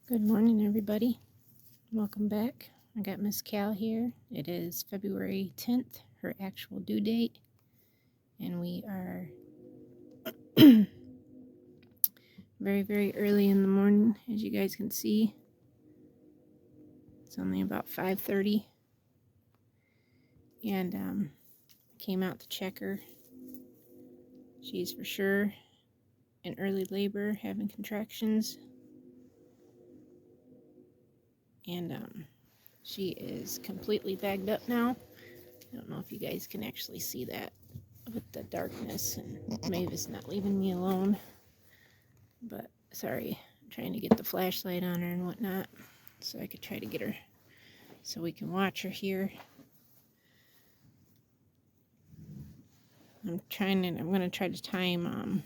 Good morning, everybody. Welcome back. I got Miss Cal here. It is February 10th, her actual due date, and we are very, very early in the morning, as you guys can see. It's only about 5:30, and came out to check her. She's for sure in early labor, having contractions, and she is completely bagged up now. I don't know if you guys can actually see that with the darkness, and Mavis not leaving me alone. But sorry, I'm trying to get the flashlight on her and whatnot so I could try to get her so we can watch her here. I'm going to try to time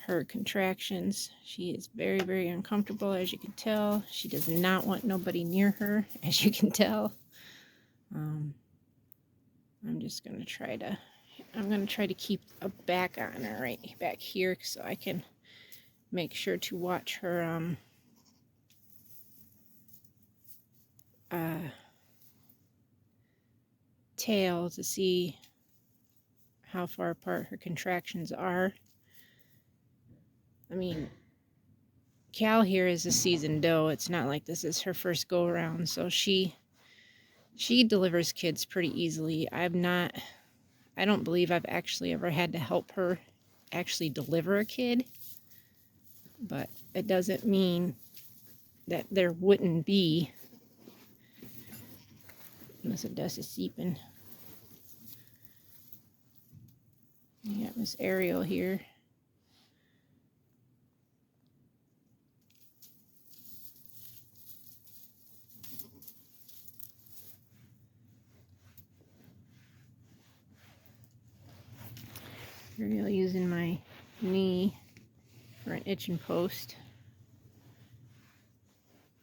her contractions. She is very, very uncomfortable, as you can tell. She does not want nobody near her, as you can tell. I'm just going to try to keep a back on her right back here so I can make sure to watch her tail to see how far apart her contractions are. I mean, Cal here is a seasoned doe. It's not like this is her first go around, so she delivers kids pretty easily. I don't believe I've actually ever had to help her actually deliver a kid, but it doesn't mean that there wouldn't be, unless the dust is seeping. You got Miss Ariel here. Ariel using my knee for an itching post.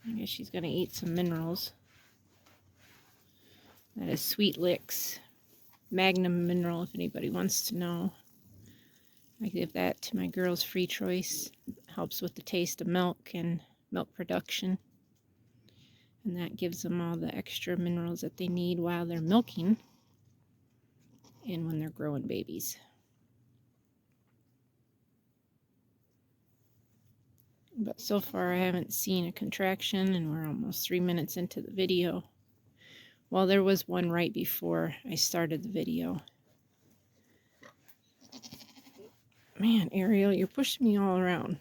I guess she's going to eat some minerals. That is Sweet Licks Magnum Mineral, if anybody wants to know. I give that to my girls' free choice. Helps with the taste of milk and milk production. And that gives them all the extra minerals that they need while they're milking and when they're growing babies. But so far I haven't seen a contraction, and we're almost 3 minutes into the video. Well, there was one right before I started the video. Man, Ariel, you're pushing me all around.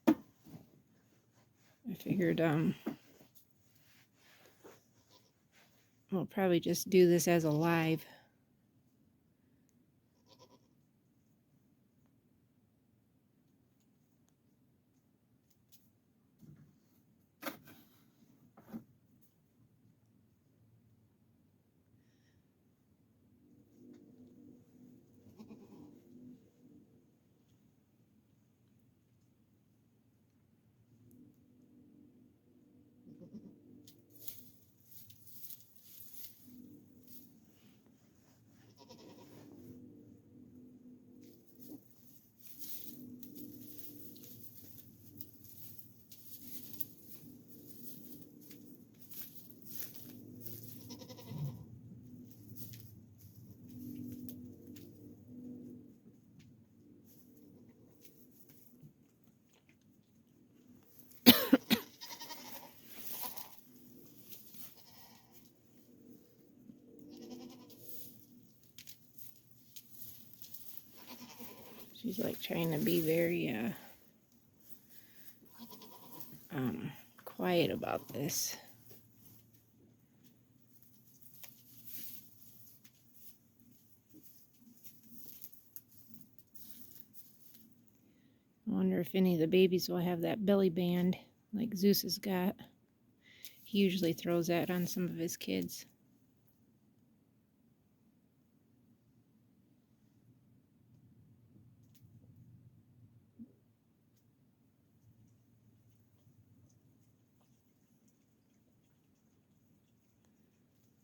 I figured we'll probably just do this as a live. She's like trying to be very quiet about this. I wonder if any of the babies will have that belly band like Zeus has got. He usually throws that on some of his kids.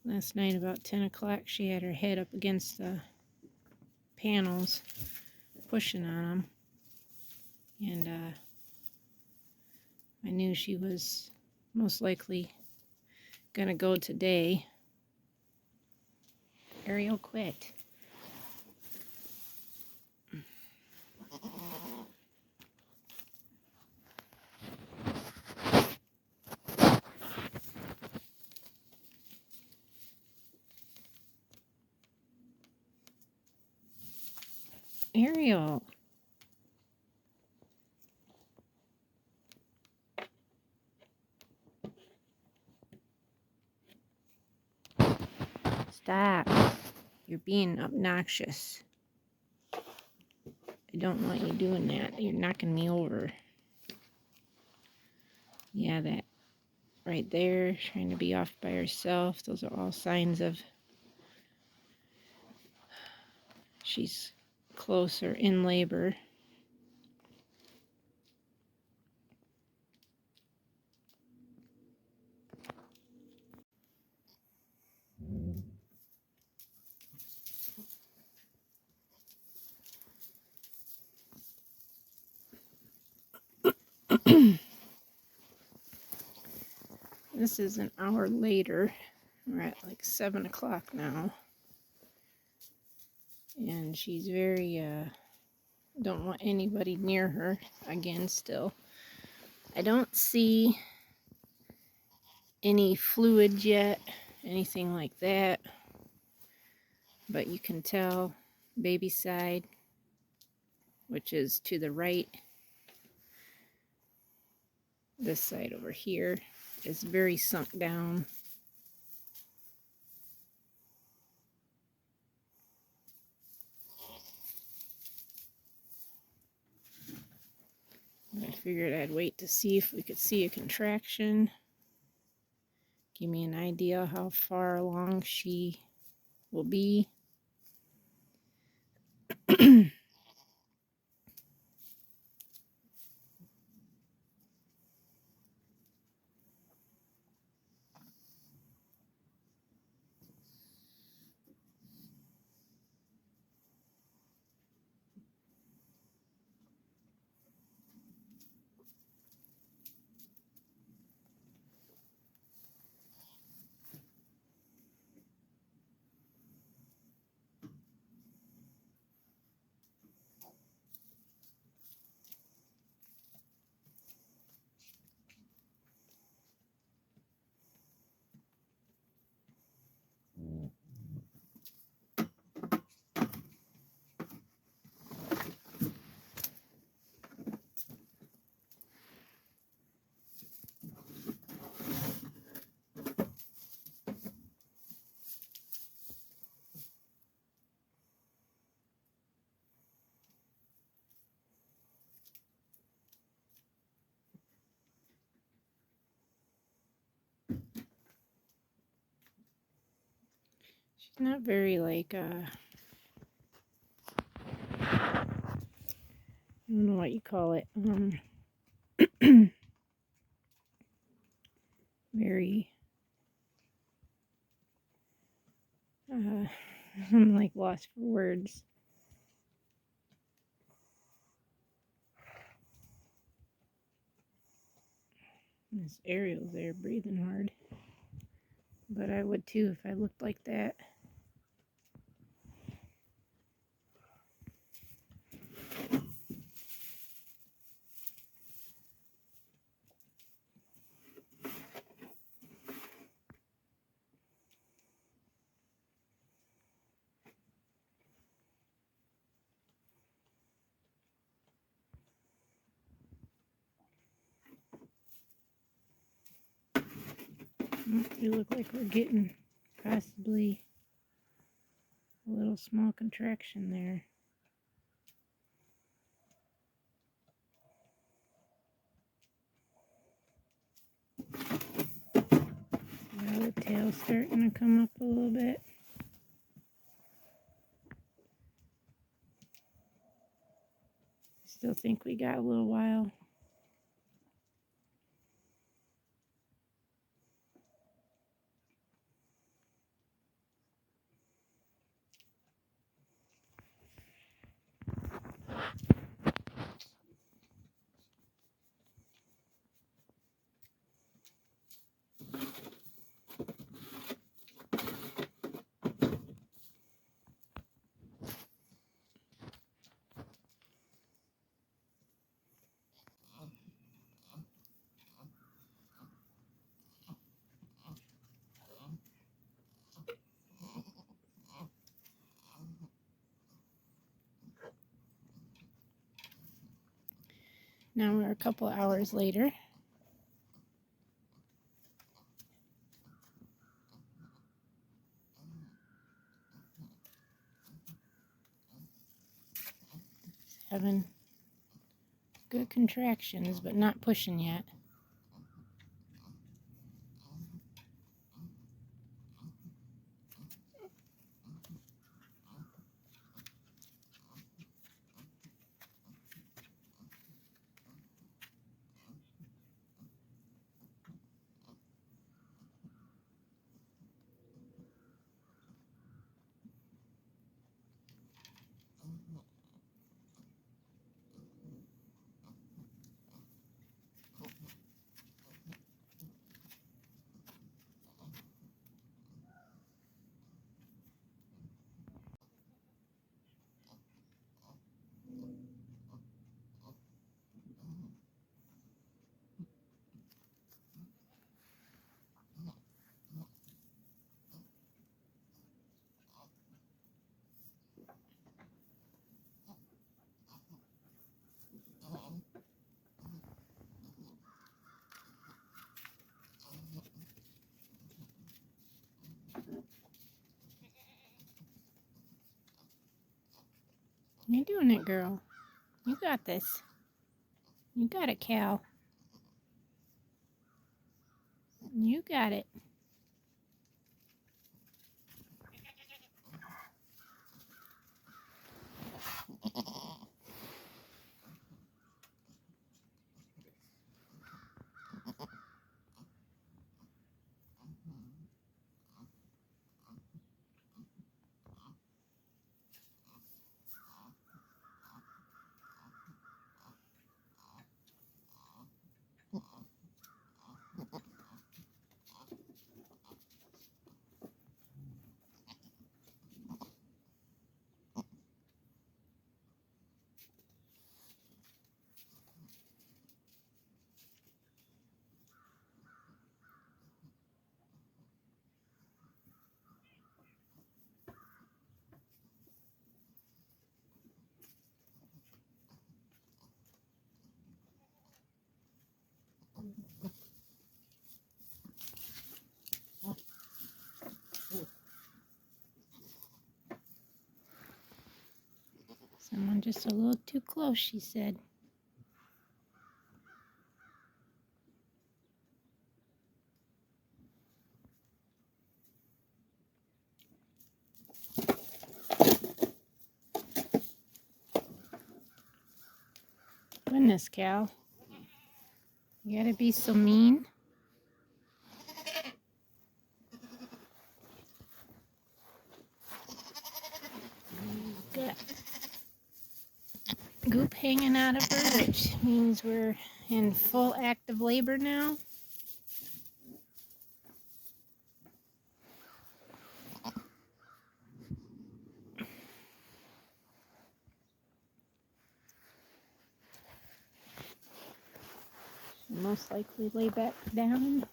Last night about 10 o'clock she had her head up against the panels pushing on them. And I knew she was most likely gonna go today. Ariel, quit. Ariel. Stop. You're being obnoxious. I don't want you doing that. You're knocking me over. Yeah, that right there, trying to be off by herself. Those are all signs of she's close or in labor. This is an hour later. We're at like 7 o'clock now. And she's very, don't want anybody near her. Again, still. I don't see any fluid yet, anything like that. But you can tell baby side, which is to the right. This side over here is very sunk down. I figured I'd wait to see if we could see a contraction. Give me an idea how far along she will be. She's not very like, I don't know what you call it, very, I'm like lost for words. This Ariel's there breathing hard. But I would too if I looked like that. You look like we're getting possibly a little small contraction there. Now the tail's starting to come up a little bit. Still think we got a little while. Now we're a couple hours later. Having good contractions, but not pushing yet. You're doing it, girl. You got this. You got it, Cal. You got it. Someone just a little too close, she said. Goodness, Cal. You gotta be so mean. Got goop hanging out of her, which means we're in full active labor now. She'll most likely lay back down.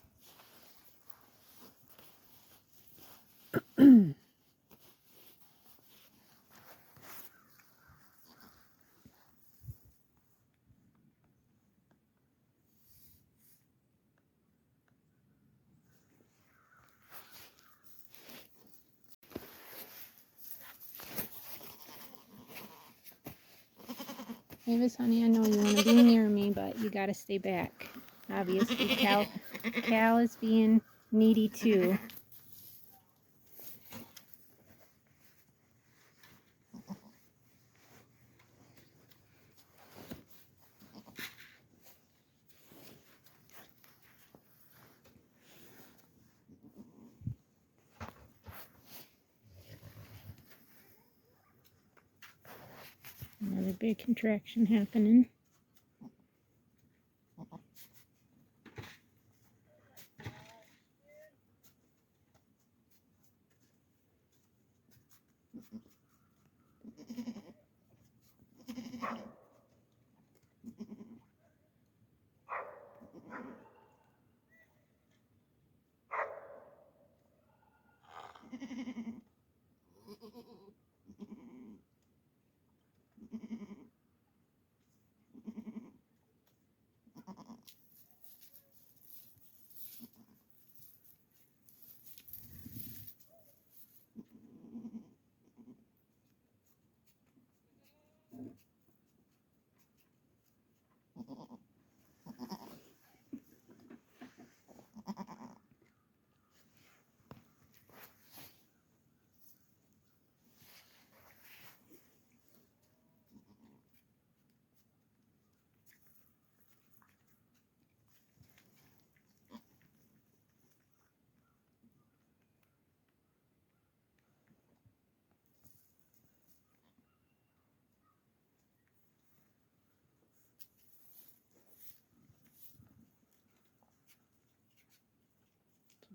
Mavis, honey, I know you want to be near me, but you got to stay back. Obviously, Cal is being needy too. Another big contraction happening.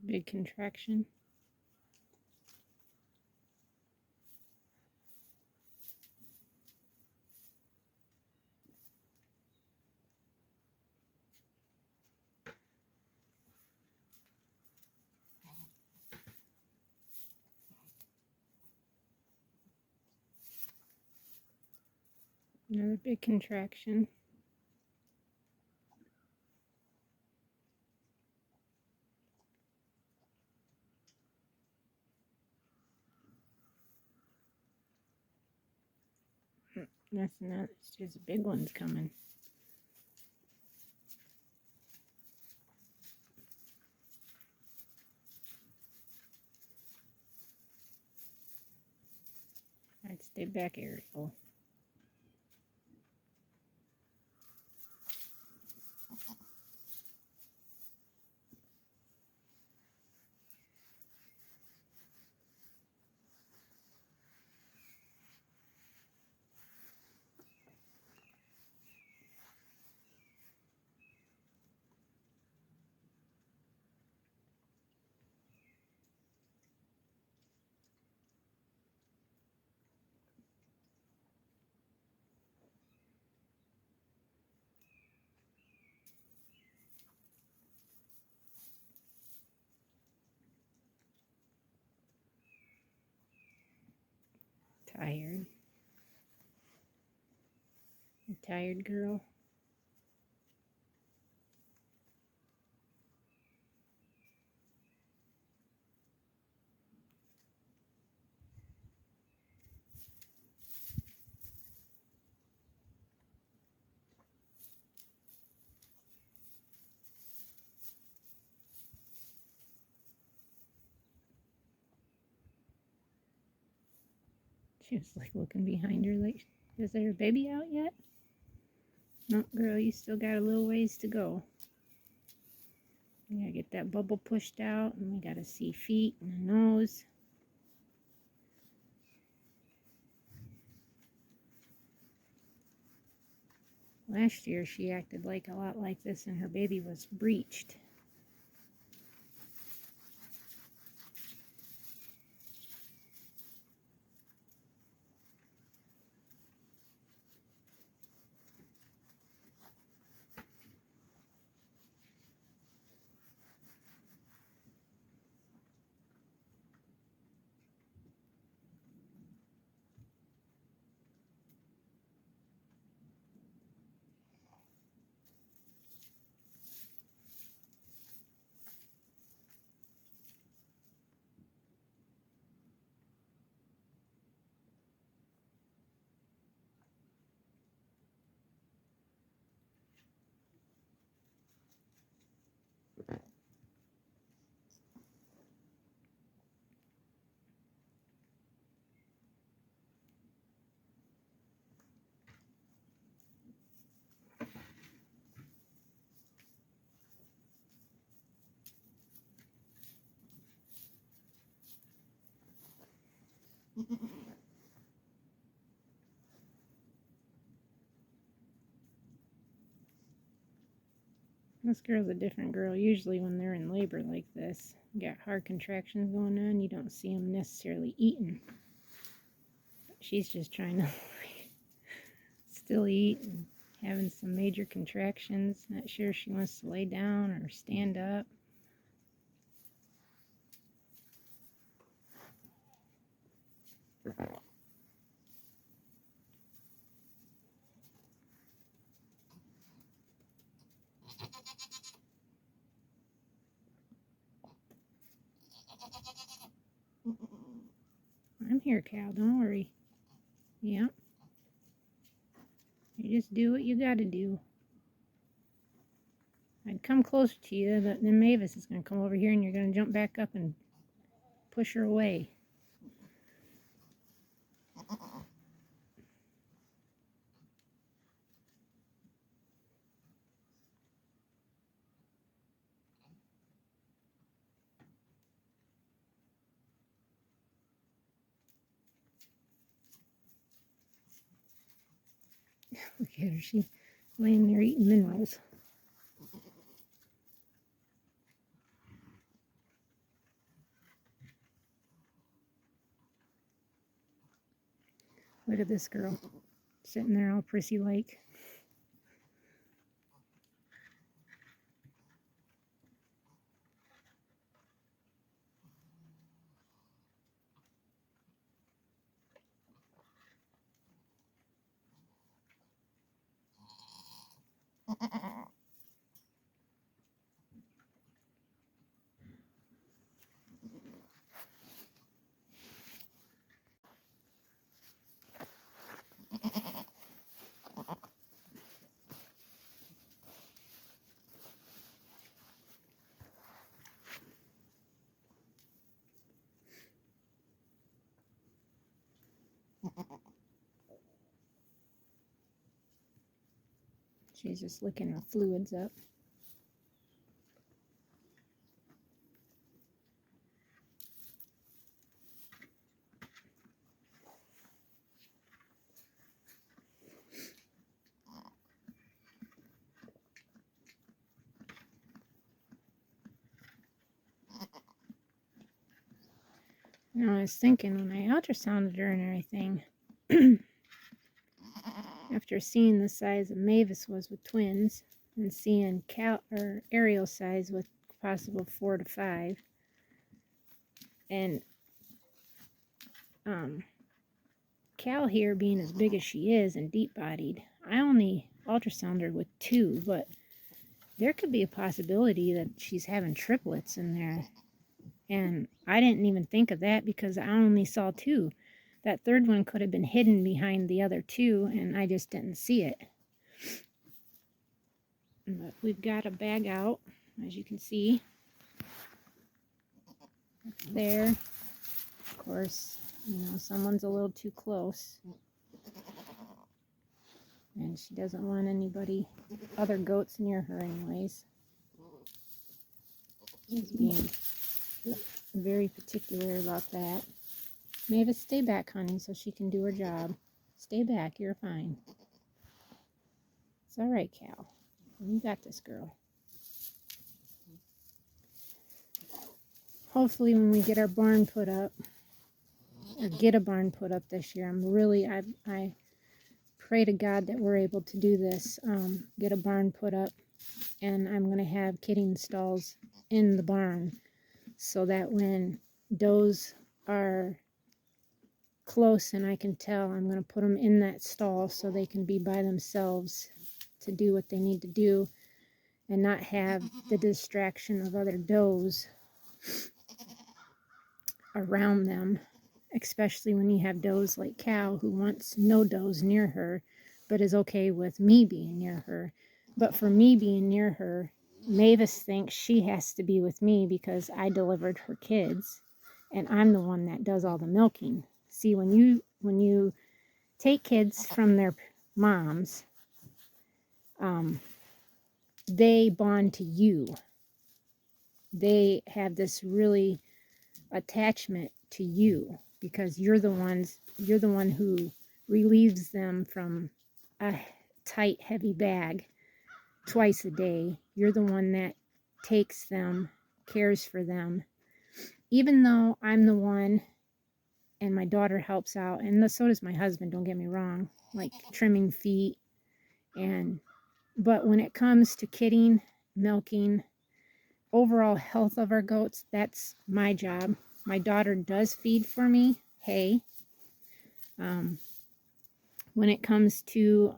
Big contraction. Another big contraction. That's not, it's just big ones coming. I'd stay back, Ariel. Tired. You tired, girl? She was like looking behind her like, is there a baby out yet? No, girl, you still got a little ways to go. We gotta get that bubble pushed out, and we gotta see feet and a nose. Last year she acted like a lot like this and her baby was breached. This girl's a different girl. Usually when they're in labor like this, you got hard contractions going on, you don't see them necessarily eating. But she's just trying to still eat and having some major contractions. Not sure if she wants to lay down or stand up. I'm here, Cal. Don't worry. Yep. You just do what you gotta do. I'd come closer to you, but then Mavis is going to come over here and you're going to jump back up and push her away. Look at her, she's laying there eating minerals. Look at this girl, sitting there all prissy-like. She's just licking her fluids up. You know, I was thinking when I ultrasounded her and everything, after seeing the size of Mavis was with twins and seeing Ariel's size with possible 4 to 5, and Cal here being as big as she is and deep-bodied, I only ultrasounded her with 2, but there could be a possibility that she's having triplets in there. And I didn't even think of that because I only saw 2. That third one could have been hidden behind the other 2, and I just didn't see it. But we've got a bag out, as you can see. There. Of course, you know, someone's a little too close. And she doesn't want other goats near her anyways. She's being very particular about that. Mavis, stay back, honey, so she can do her job. Stay back, you're fine. It's all right, Cal. You got this, girl. Hopefully when we get our barn put up, or get a barn put up this year, I pray to God that we're able to do this, get a barn put up, and I'm going to have kidding stalls in the barn so that when does are close and I can tell, I'm going to put them in that stall so they can be by themselves to do what they need to do and not have the distraction of other does around them, especially when you have does like Cal who wants no does near her but is okay with me being near her. But for me being near her, Mavis thinks she has to be with me because I delivered her kids and I'm the one that does all the milking. See, when you take kids from their moms, they bond to you. They have this really attachment to you because you're the one who relieves them from a tight, heavy bag twice a day. You're the one that takes them, cares for them. Even though I'm the one, and my daughter helps out, and so does my husband, don't get me wrong, like trimming feet, but when it comes to kidding, milking, overall health of our goats, that's my job. My daughter does feed for me, hay. When it comes to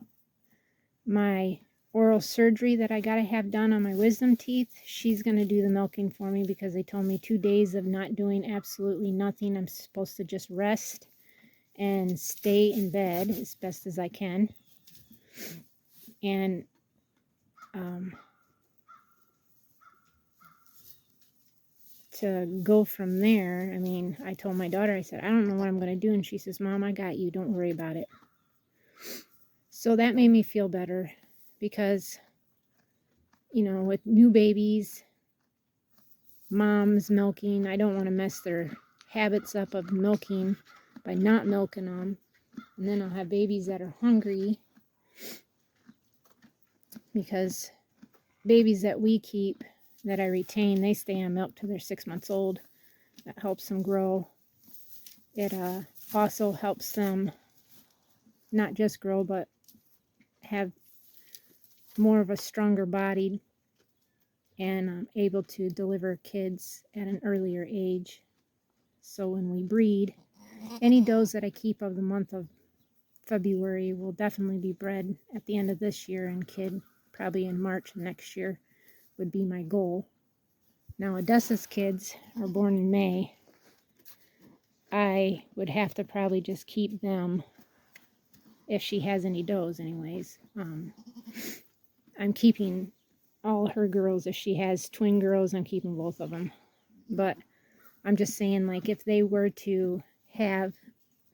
my oral surgery that I gotta have done on my wisdom teeth, she's gonna do the milking for me because they told me 2 days of not doing absolutely nothing. I'm supposed to just rest and stay in bed as best as I can. And to go from there, I mean, I told my daughter, I said, I don't know what I'm going to do. And she says, Mom, I got you. Don't worry about it. So that made me feel better because, you know, with new babies, moms milking, I don't want to mess their habits up of milking by not milking them. And then I'll have babies that are hungry, because babies that we keep, that I retain, they stay on milk till they're 6 months old. That helps them grow. It also helps them not just grow, but have more of a stronger body and able to deliver kids at an earlier age. So when we breed, any does that I keep of the month of February will definitely be bred at the end of this year, and kid probably in March of next year would be my goal. Now Odessa's kids are born in May. I would have to probably just keep them if she has any does anyways. I'm keeping all her girls. If she has twin girls, I'm keeping both of them. But I'm just saying, like, if they were to have,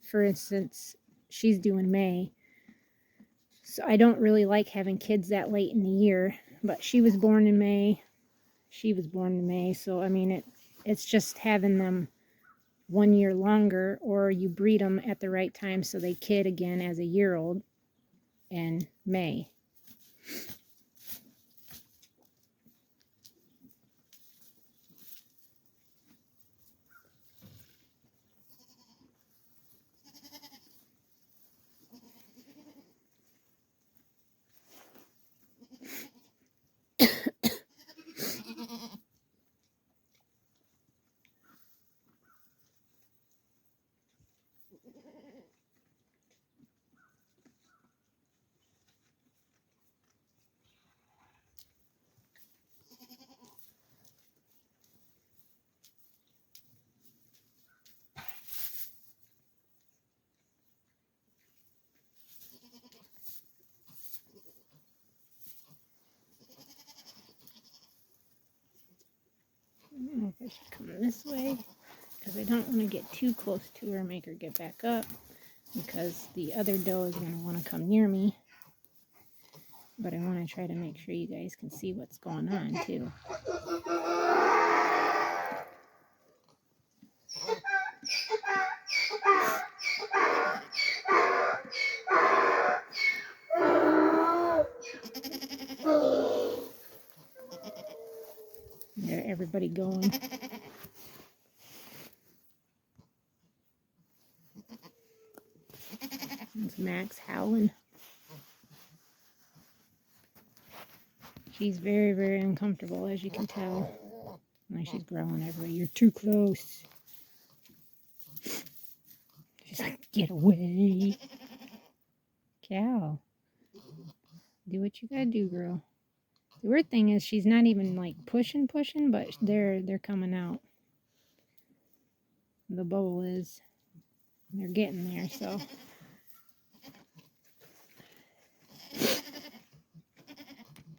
for instance, she's due in May, so I don't really like having kids that late in the year, but she was born in May, so I mean, it's just having them 1 year longer, or you breed them at the right time so they kid again as a year old in May. I don't know if I should come this way, because I don't want to get too close to her and make her get back up, because the other doe is going to want to come near me. But I want to try to make sure you guys can see what's going on too. There, everybody going. There's Max howling. She's very, very uncomfortable, as you can tell. Like, she's growling everywhere. You're too close. She's like, get away. Cal, do what you gotta do, girl. The weird thing is she's not even like pushing, but they're coming out. The bubble is. They're getting there, so.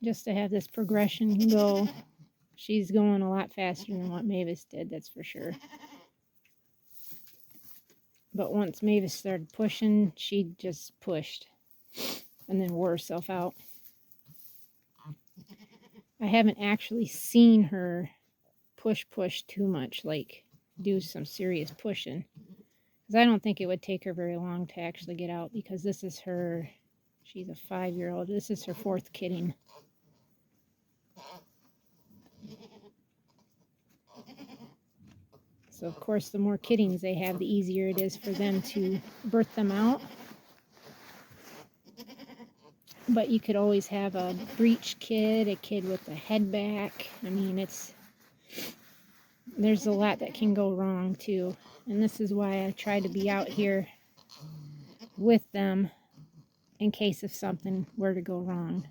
Just to have this progression go, she's going a lot faster than what Mavis did, that's for sure. But once Mavis started pushing, she just pushed and then wore herself out. I haven't actually seen her push too much, like do some serious pushing. Because I don't think it would take her very long to actually get out, because this is her, she's a 5-year-old. This is her 4th kidding. So of course, the more kiddings they have, the easier it is for them to birth them out. But you could always have a breech kid, a kid with a head back. I mean, there's a lot that can go wrong too. And this is why I try to be out here with them in case if something were to go wrong.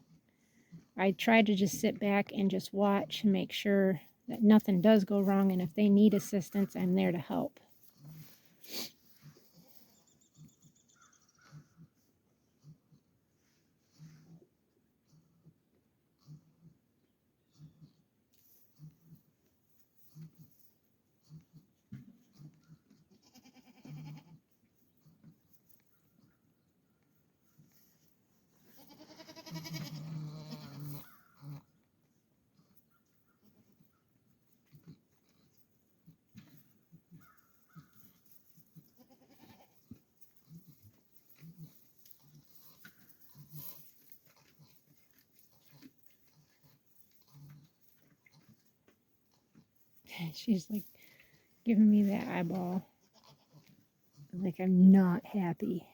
I try to just sit back and just watch and make sure that nothing does go wrong, and if they need assistance, I'm there to help. She's like giving me that eyeball. Like I'm not happy.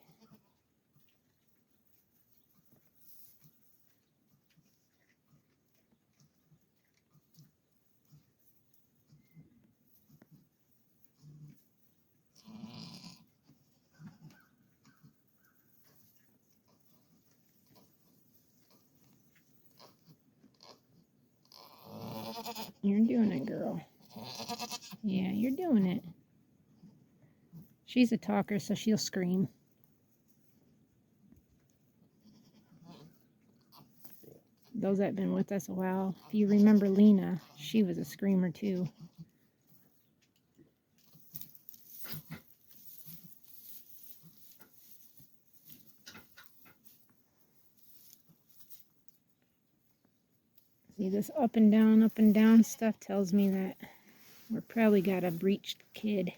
You're doing it, girl. Yeah, you're doing it. She's a talker, so she'll scream. Those that have been with us a while, if you remember Lena, she was a screamer too. See, this up and down stuff tells me that we're probably got a breached kid.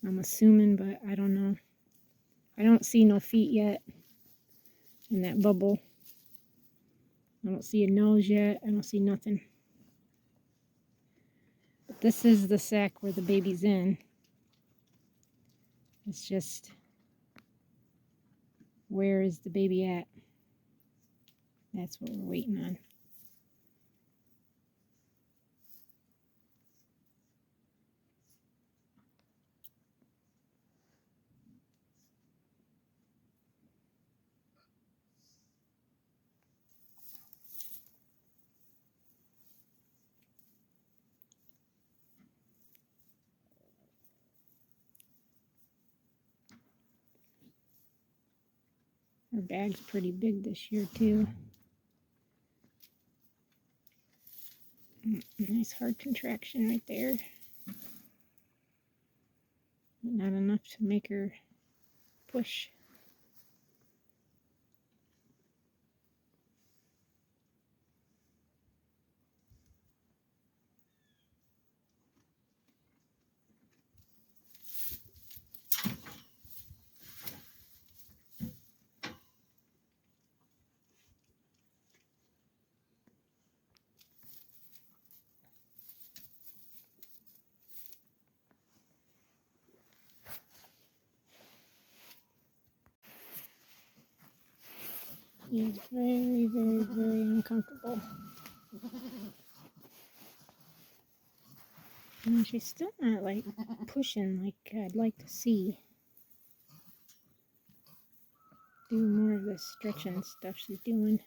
I'm assuming, but I don't know. I don't see no feet yet in that bubble. I don't see a nose yet. I don't see nothing. But this is the sack where the baby's in. It's just, where is the baby at? That's what we're waiting on. Her bag's pretty big this year too. Nice hard contraction right there. But not enough to make her push. He's very, very, very uncomfortable. And she's still not like pushing like I'd like to see. Do more of the stretching stuff she's doing.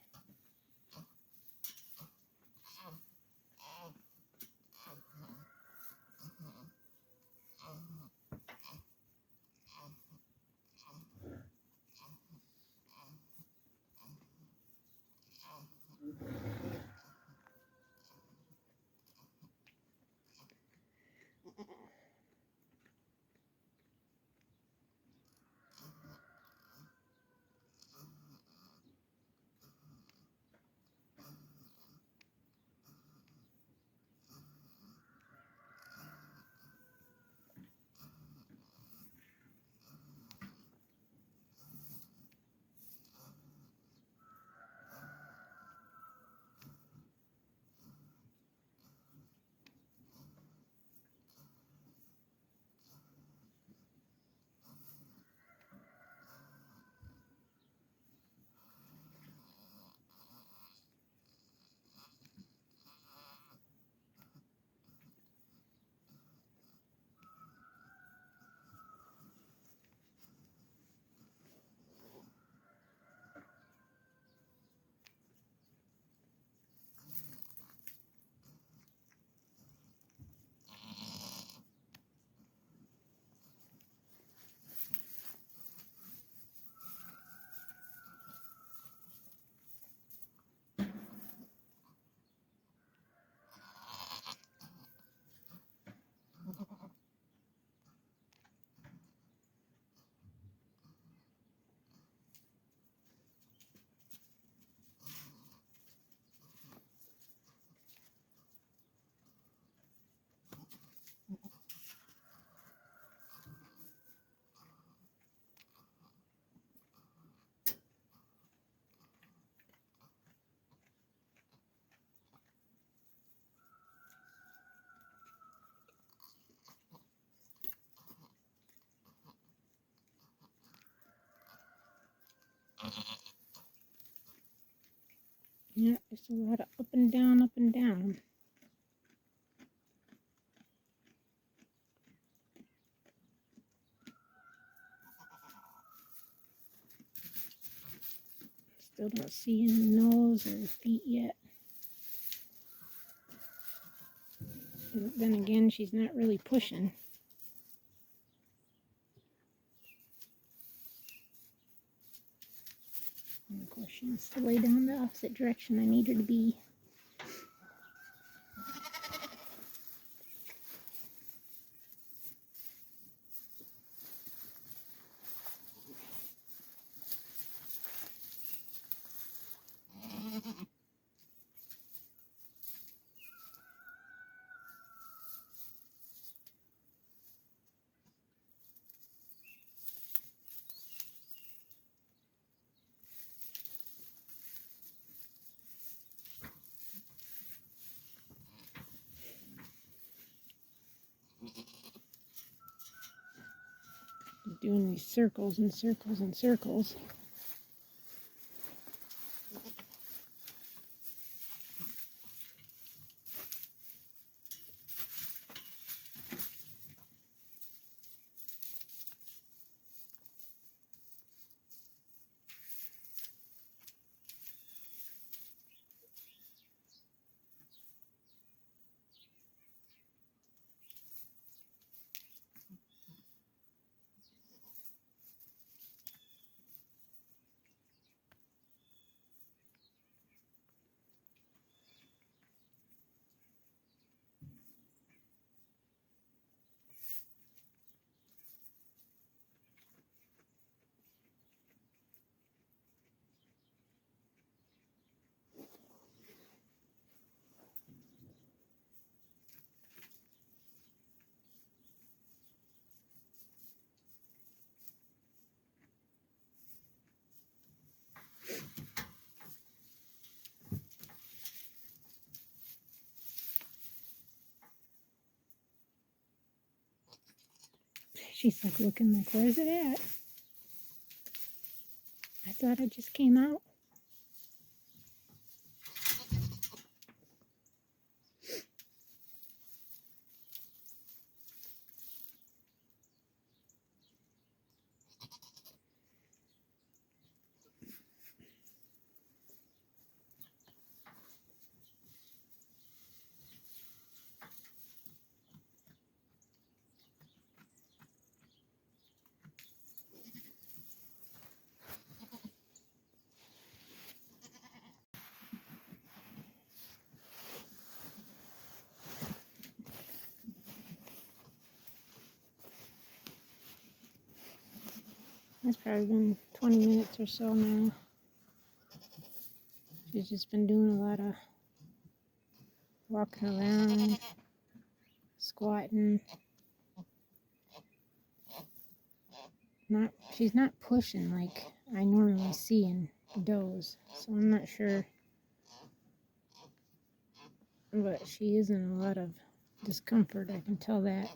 Yeah, just a lot of up and down, up and down. Still don't see any nose or feet yet. But then again, she's not really pushing. And of course, she wants to lay down the opposite direction I need her to be. Doing these circles and circles and circles. She's like looking like, where's it at? I thought it just came out. It's probably been 20 minutes or so now. She's just been doing a lot of walking around, squatting. She's not pushing like I normally see in does, so I'm not sure. But she is in a lot of discomfort, I can tell that.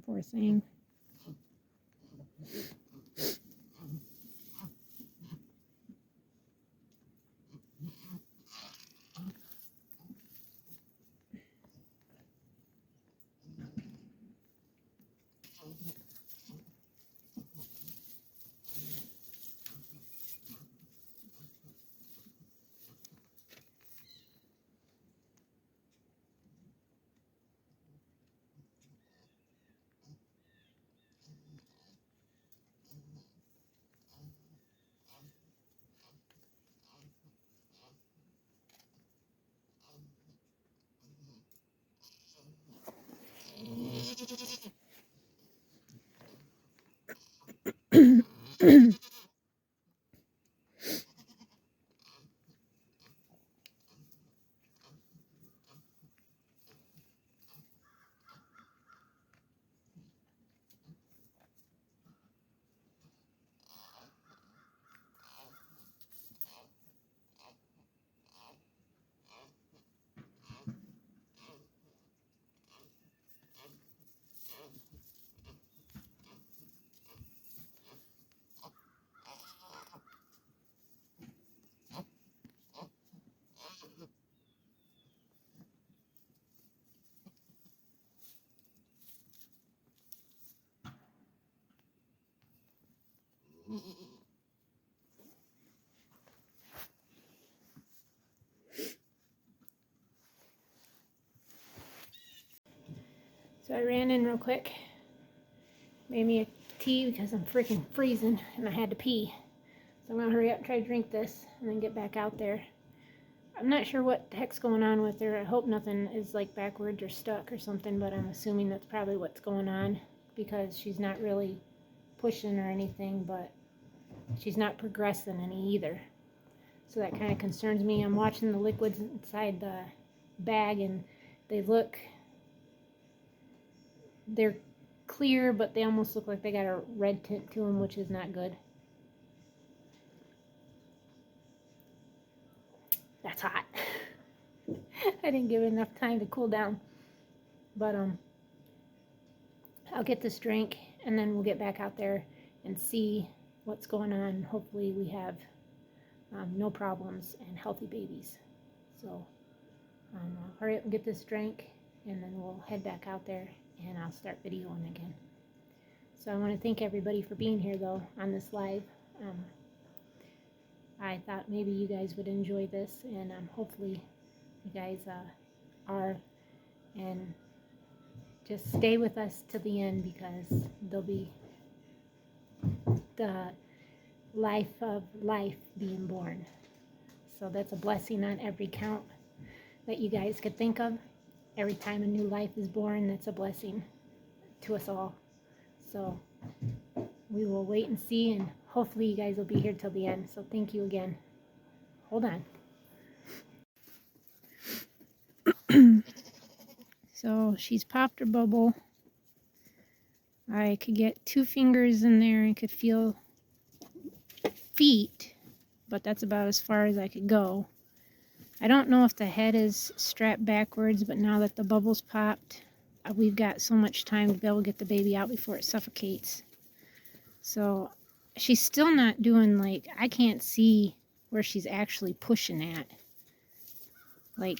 Poor thing. So I ran in real quick, made me a tea because I'm freaking freezing and I had to pee. So I'm gonna hurry up and try to drink this and then get back out there. I'm not sure what the heck's going on with her. I hope nothing is like backwards or stuck or something, but I'm assuming that's probably what's going on because she's not really pushing or anything, but she's not progressing any either. So that kind of concerns me. I'm watching the liquids inside the bag and they're clear, but they almost look like they got a red tint to them, which is not good. That's hot. I didn't give it enough time to cool down. But I'll get this drink and then we'll get back out there and see what's going on. Hopefully we have no problems and healthy babies. So I'll hurry up and get this drink and then we'll head back out there and I'll start videoing again. So I want to thank everybody for being here though on this live. I thought maybe you guys would enjoy this, and hopefully you guys are, and just stay with us to the end because there'll be the life of life being born. So that's a blessing on every count that you guys could think of. Every time a new life is born, that's a blessing to us all. So we will wait and see, and hopefully you guys will be here till the end. So thank you again. Hold on. So she's popped her bubble. I could get 2 fingers in there and could feel feet, but that's about as far as I could go. I don't know if the head is strapped backwards, but now that the bubble's popped, we've got so much time to be able to get the baby out before it suffocates. So she's still not doing, like, I can't see where she's actually pushing at. Like,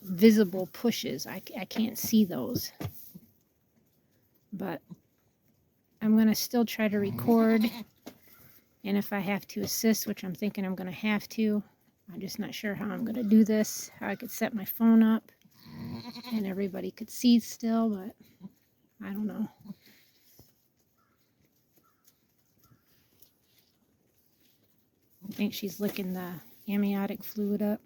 visible pushes. I can't see those. But I'm going to still try to record. And if I have to assist, which I'm thinking I'm going to have to, I'm just not sure how I'm going to do this, how I could set my phone up and everybody could see still, but I don't know. I think she's licking the amniotic fluid up.